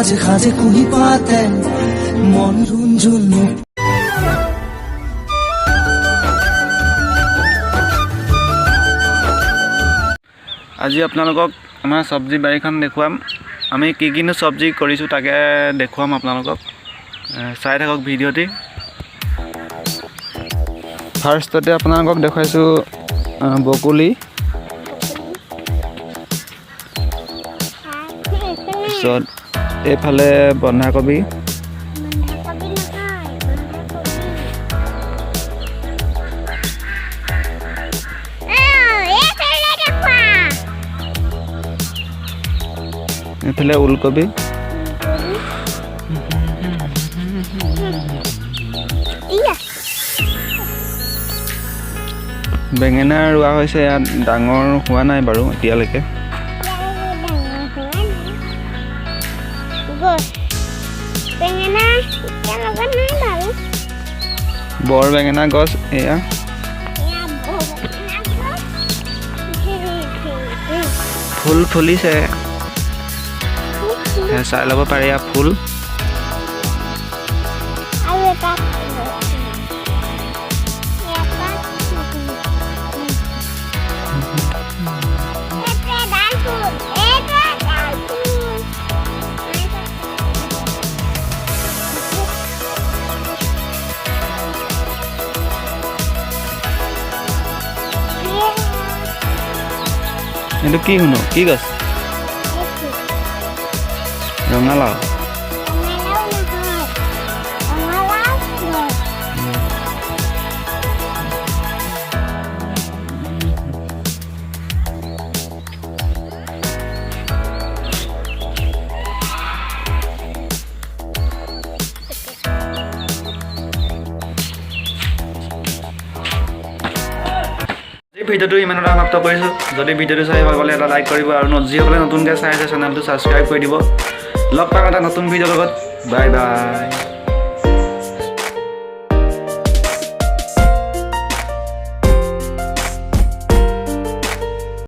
সাজে সাজে কুহি পাতে মন ৰুণজুন আজি আপোনালোকক আমাৰ সবজি বাৰীখন দেখুৱাম আমি কিনো সবজি কৰিছো তাকে দেখুৱাম আপোনালোকক চাই থাকক ভিডিঅ'টি ফাৰ্ষ্টতে আপোনালোকক দেখাইছো বকুলি পিছত এইফালে বন্ধাকবি এইফালে ওলকবি বেঙেনা ৰোৱা হৈছে ইয়াত ডাঙৰ হোৱা নাই বাৰু এতিয়ালৈকে বৰ বেঙেনা গছ এয়া ফুল ফুলিছে চাই ল'ব পাৰে ইয়াত ফুল এইটো কি শুনো কি গছ ৰঙালাও ভিডিঅ'টো ইমানতে সমাপ্ত কৰিছোঁ যদি ভিডিঅ'টো চাই ভাল পালে এটা লাইক কৰিব আৰু যিসকলে নতুনকৈ চাই আছে চেনেলটো ছাবস্ক্ৰাইব কৰি দিব লগ পাম এটা নতুন ভিডিঅ'ৰ লগত বাই বাই